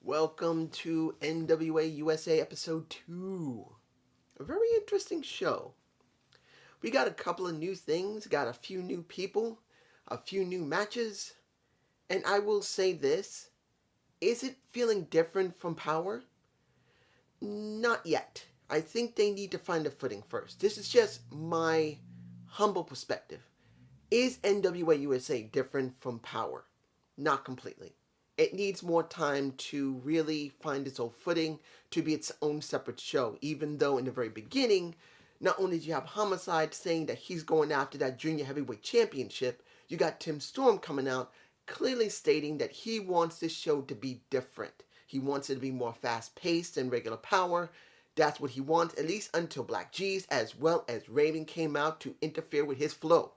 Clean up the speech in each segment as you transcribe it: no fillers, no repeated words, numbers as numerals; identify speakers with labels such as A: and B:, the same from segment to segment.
A: Welcome to NWA USA Episode 2. A very interesting show. We got a couple of new things, got a few new people, a few new matches, and I will say this, is it feeling different from Power? Not yet. I think they need to find a footing first. This is just my humble perspective. Is NWA USA different from Power? Not completely. It needs more time to really find its own footing, to be its own separate show, even though in the very beginning, not only did you have Homicide saying that he's going after that junior heavyweight championship, you got Tim Storm coming out clearly stating that he wants this show to be different. He wants it to be more fast-paced than regular Power. That's what he wants, at least until Black G's as well as Raven came out to interfere with his flow.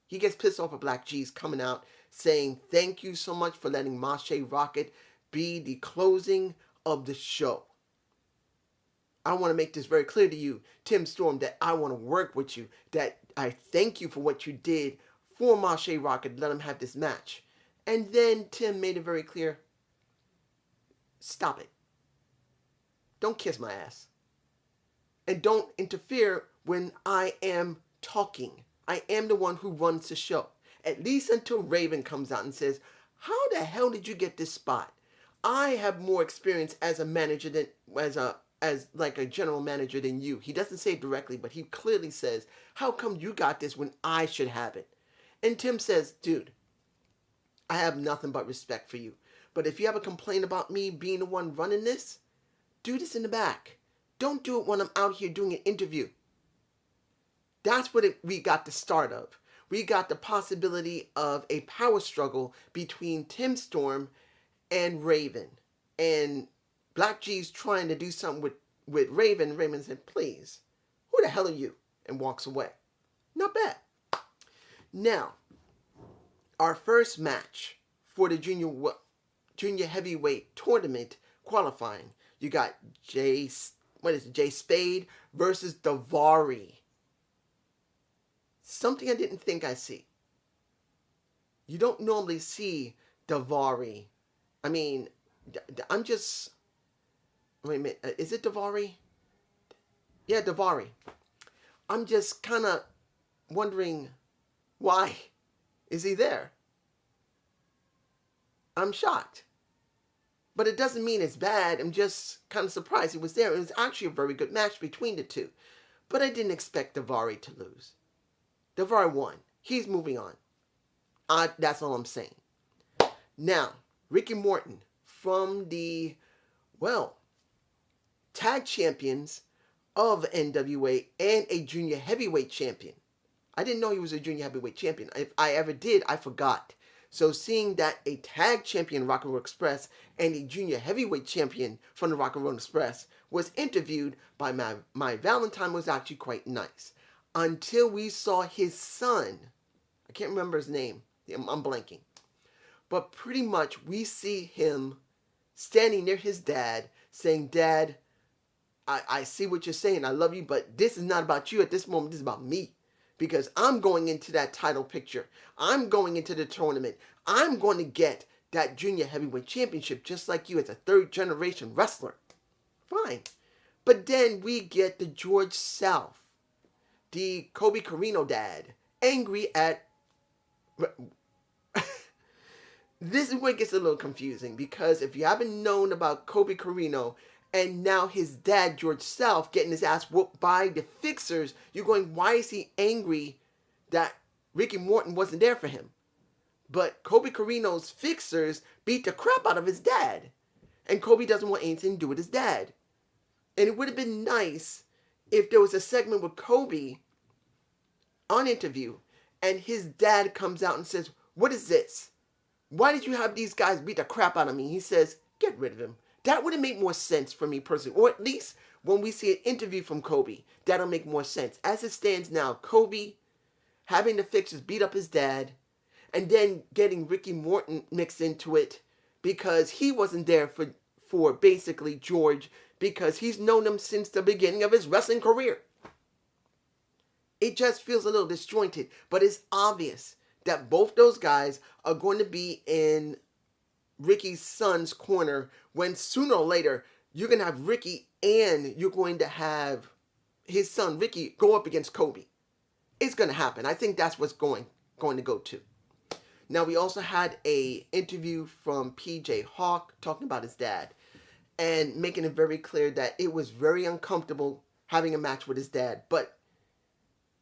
A: He gets pissed off at Black G's coming out saying, thank you so much for letting Mache Rocket be the closing of the show. I want to make this very clear to you, Tim Storm, that I want to work with you, that I thank you for what you did for Mache Rocket, let him have this match. And then Tim made it very clear, stop it. Don't kiss my ass. And don't interfere when I am talking. I am the one who runs the show. At least until Raven comes out and says, how the hell did you get this spot? I have more experience as a manager than as like a general manager than you. He doesn't say it directly, but he clearly says, how come you got this when I should have it? And Tim says, dude, I have nothing but respect for you. But if you have a complaint about me being the one running this, do this in the back. Don't do it when I'm out here doing an interview. That's what we got the start of. We got the possibility of a power struggle between Tim Storm and Raven. And Black G's trying to do something with Raven. Raven said, please, who the hell are you? And walks away. Not bad. Now, our first match for the junior heavyweight tournament qualifying. You got Jay Spade versus Daivari. Something I didn't think I'd see. You don't normally see Daivari. I mean, I'm just... Wait a minute. Is it Daivari? Yeah, Daivari. I'm just kind of wondering, why is he there? I'm shocked. But it doesn't mean it's bad. I'm just kind of surprised he was there. It was actually a very good match between the two. But I didn't expect Daivari to lose. Daivari won. He's moving on. That's all I'm saying. Now, Ricky Morton from the, tag champions of NWA and a junior heavyweight champion. I didn't know he was a junior heavyweight champion. If I ever did, I forgot. So seeing that a tag champion Rock and Roll Express and a junior heavyweight champion from the Rock and Roll Express was interviewed by my Valentine was actually quite nice. Until we saw his son. I can't remember his name. I'm blanking. But pretty much we see him standing near his dad saying, Dad, I see what you're saying. I love you, but this is not about you at this moment. This is about me. Because I'm going into that title picture. I'm going into the tournament. I'm going to get that junior heavyweight championship just like you as a third generation wrestler. Fine. But then we get the George South, the Kobe Carino dad, angry at... This is where it gets a little confusing, because if you haven't known about Kobe Carino and now his dad, George South, getting his ass whooped by the Fixers, you're going, why is he angry that Ricky Morton wasn't there for him? But Kobe Carino's Fixers beat the crap out of his dad. And Kobe doesn't want anything to do with his dad. And it would have been nice if there was a segment with Kobe on interview and his dad comes out and says, what is this? Why did you have these guys beat the crap out of me? He says, get rid of him. That would have made more sense for me personally. Or at least when we see an interview from Kobe, that'll make more sense. As it stands now, Kobe having the Fixers beat up his dad and then getting Ricky Morton mixed into it because he wasn't there for basically George, because he's known him since the beginning of his wrestling career. It just feels a little disjointed, but it's obvious that both those guys are going to be in Ricky's son's corner when sooner or later you're going to have Ricky and you're going to have his son Ricky go up against Kobe. It's going to happen. I think that's what's going to go to. Now, we also had a interview from PJ Hawk talking about his dad and making it very clear that it was very uncomfortable having a match with his dad, but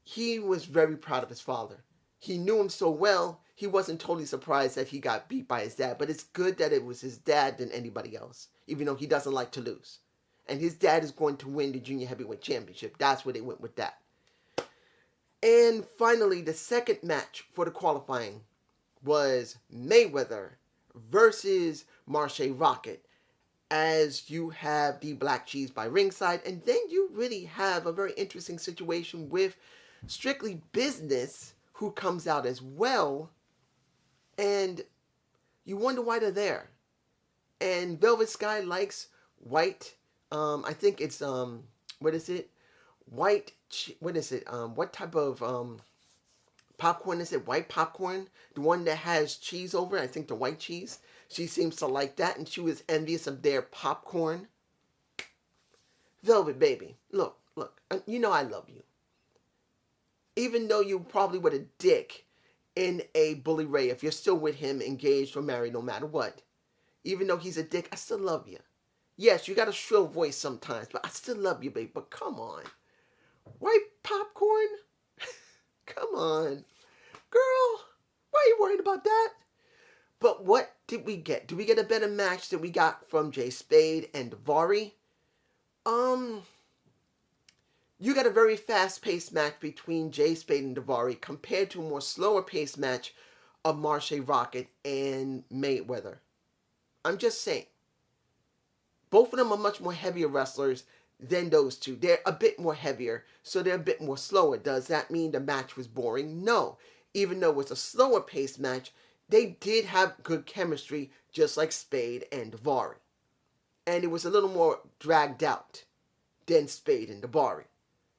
A: he was very proud of his father. He knew him so well, he wasn't totally surprised that he got beat by his dad, but it's good that it was his dad than anybody else, even though he doesn't like to lose. And his dad is going to win the Junior Heavyweight Championship. That's where they went with that. And finally, the second match for the qualifying was Mayweather versus Marche Rocket, as you have the Black Cheese by ringside, and then you really have a very interesting situation with Strictly Business, who comes out as well, and you wonder why they're there. And Velvet Sky likes white, I think it's, what is it? White, what is it? What type of popcorn is it? White popcorn? The one that has cheese over it, I think the white cheese. She seems to like that, and she was envious of their popcorn. Velvet, baby, look, you know I love you. Even though you probably would a dick in a Bully Ray, if you're still with him, engaged or married, no matter what. Even though he's a dick, I still love you. Yes, you got a shrill voice sometimes, but I still love you, babe. But come on. White popcorn? Come on. Girl, why are you worried about that? But what did we get? Did we get a better match than we got from Jay Spade and Davari? You got a very fast-paced match between Jay Spade and Davari compared to a more slower-paced match of Marche Rocket and Mayweather. I'm just saying. Both of them are much more heavier wrestlers than those two. They're a bit more heavier, so they're a bit more slower. Does that mean the match was boring? No. Even though it's a slower-paced match, they did have good chemistry, just like Spade and Davari. And it was a little more dragged out than Spade and Davari,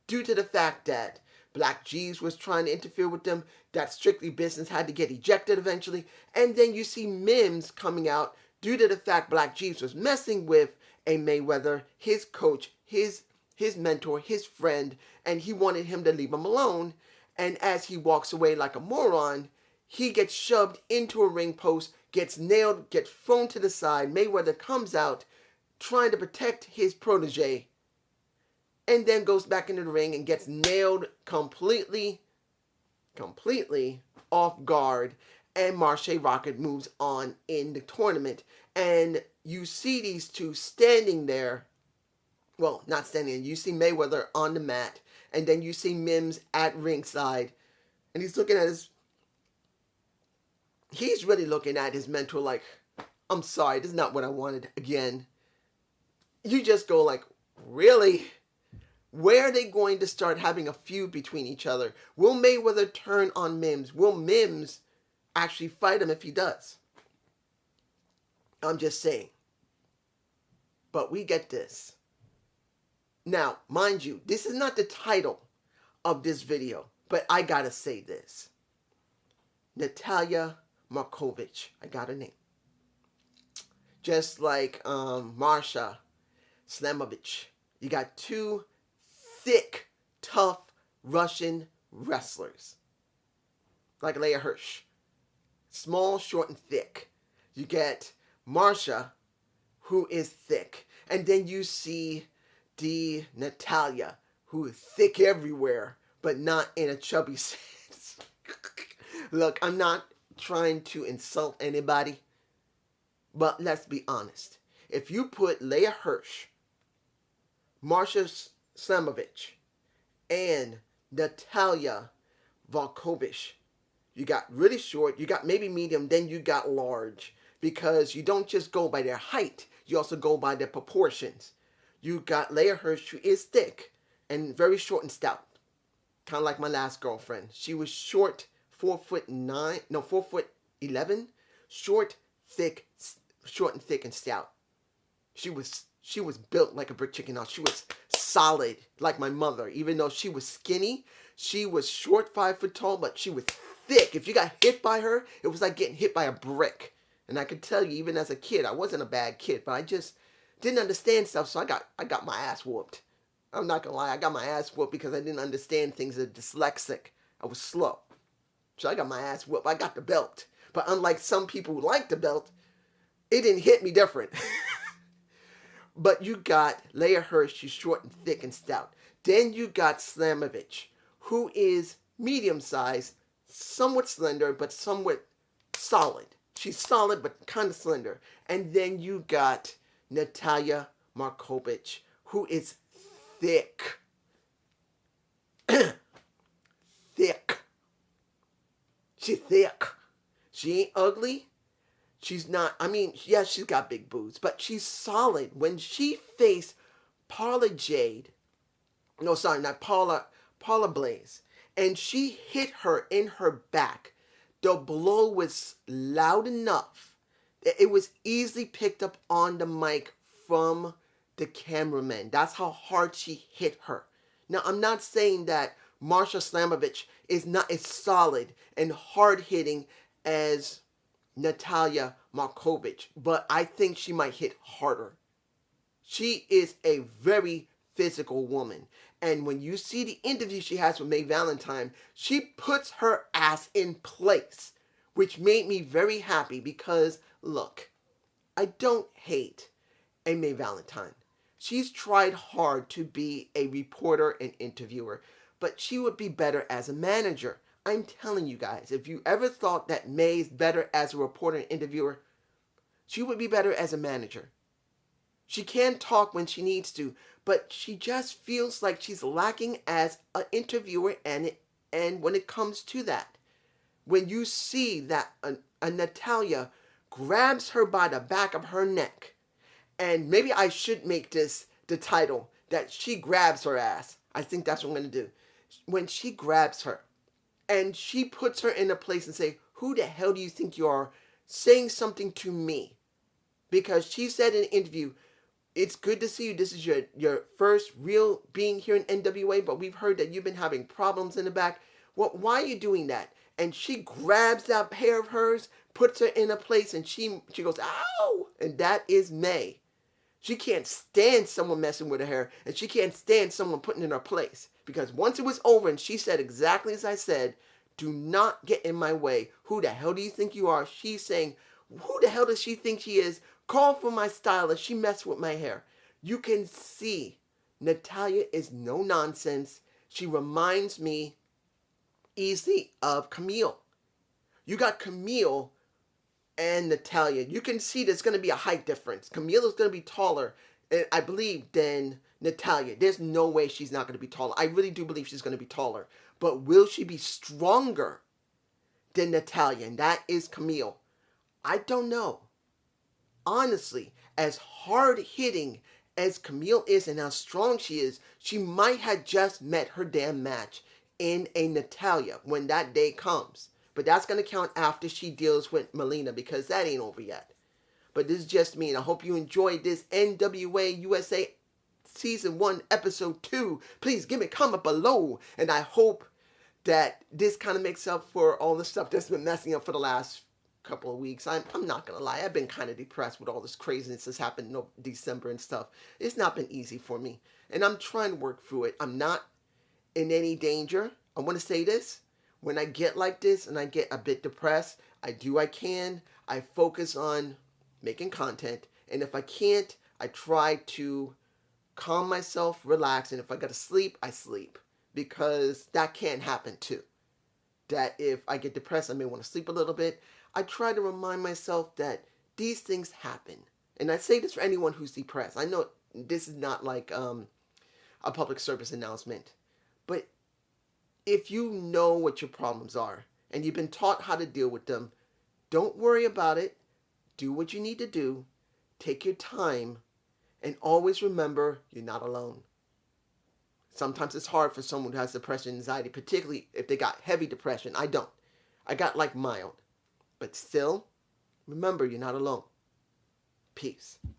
A: due to the fact that Black Jeeves was trying to interfere with them, that Strictly Business had to get ejected eventually, and then you see Mims coming out due to the fact Black Jeeves was messing with a Mayweather, his coach, his mentor, his friend, and he wanted him to leave him alone. And as he walks away like a moron, he gets shoved into a ring post, gets nailed, gets thrown to the side. Mayweather comes out trying to protect his protege, and then goes back into the ring and gets nailed completely off guard. And Marche Rocket moves on in the tournament. And you see these two standing there. Well, not standing there. You see Mayweather on the mat. And then you see Mims at ringside. And he's looking at he's really looking at his mentor like, I'm sorry, this is not what I wanted again. You just go like, really? Where are they going to start having a feud between each other? Will Mayweather turn on Mims? Will Mims actually fight him if he does? I'm just saying. But we get this. Now, mind you, this is not the title of this video, but I gotta say this. Natalia Markovic. I got her name. Just like Marsha Slamovich. You got two thick, tough Russian wrestlers. Like Leah Hirsch. Small, short, and thick. You get Marsha, who is thick. And then you see the Natalia, who is thick everywhere, but not in a chubby sense. Look, I'm not trying to insult anybody, but let's be honest. If you put Leah Hirsch, Marsha Slamovich, and Natalia Volkovich, you got really short, you got maybe medium, then you got large. Because you don't just go by their height, you also go by their proportions. You got Leah Hirsch, who is thick and very short and stout. Kind of like my last girlfriend. She was short, 4'11". Short, thick, short and thick and stout. She was built like a brick chicken house. She was solid like my mother. Even though she was skinny, she was short, 5 foot tall, but she was thick. If you got hit by her, it was like getting hit by a brick. And I could tell you, even as a kid, I wasn't a bad kid, but I just didn't understand stuff, so I got my ass whooped. I'm not gonna lie, I got my ass whooped because I didn't understand things as dyslexic. I was slow. So I got my ass whooped. I got the belt. But unlike some people who like the belt, it didn't hit me different. But you got Leia Hirsch, she's short and thick and stout. Then you got Slamovich, who is medium-sized, somewhat slender, but somewhat solid. She's solid, but kind of slender. And then you got Natalia Markovich, who is thick. Thick. She's thick. She ain't ugly. She's not, I mean, yes, she's got big boobs, but she's solid. When she faced Paula Jade, no, sorry, not Paula Blaze, and she hit her in her back, the blow was loud enough that it was easily picked up on the mic from the cameraman. That's how hard she hit her. Now, I'm not saying that Marsha Slamovich is not as solid and hard-hitting as Natalia Markovich, but I think she might hit harder. She is a very physical woman. And when you see the interview she has with May Valentine, she puts her ass in place, which made me very happy because, look, I don't hate a May Valentine. She's tried hard to be a reporter and interviewer, but she would be better as a manager. I'm telling you guys, if you ever thought that May's better as a reporter and interviewer, she would be better as a manager. She can talk when she needs to, but she just feels like she's lacking as an interviewer and when it comes to that. When you see that a Natalia grabs her by the back of her neck, and maybe I should make this the title, that she grabs her ass. I think that's what I'm going to do. When she grabs her, and she puts her in a place and say, who the hell do you think you are saying something to me? Because she said in an interview, it's good to see you. This is your first real being here in NWA, but we've heard that you've been having problems in the back. Well, why are you doing that? And she grabs that hair of hers, puts her in a place, and she goes, ow! And that is May. She can't stand someone messing with her hair, and she can't stand someone putting in her place. Because once it was over and she said exactly as I said, do not get in my way. Who the hell do you think you are? She's saying, who the hell does she think she is? Call for my stylist. She messed with my hair. You can see Natalia is no nonsense. She reminds me easily of Camille. You got Camille and Natalia. You can see there's going to be a height difference. Camille is going to be taller, I believe, than Natalia. There's no way she's not going to be taller. I really do believe she's going to be taller. But will she be stronger than Natalia? And that is Camille. I don't know. Honestly, as hard-hitting as Camille is and how strong she is, she might have just met her damn match in a Natalia when that day comes. But that's going to count after she deals with Melina, because that ain't over yet. But this is just me, and I hope you enjoyed this NWA USA Season 1, Episode 2. Please give me a comment below, and I hope that this kind of makes up for all the stuff that's been messing up for the last couple of weeks. I'm not going to lie, I've been kind of depressed with all this craziness that's happened in December and stuff. It's not been easy for me, and I'm trying to work through it. I'm not in any danger. I want to say this. When I get like this and I get a bit depressed, I do what I can. I focus on making content. And if I can't, I try to calm myself, relax. And if I got to sleep, I sleep. Because that can happen too. That if I get depressed, I may want to sleep a little bit. I try to remind myself that these things happen. And I say this for anyone who's depressed. I know this is not like a public service announcement. But if you know what your problems are and you've been taught how to deal with them, don't worry about it. Do what you need to do. Take your time. And always remember, you're not alone. Sometimes it's hard for someone who has depression and anxiety, particularly if they got heavy depression. I don't. I got like mild. But still, remember, you're not alone. Peace.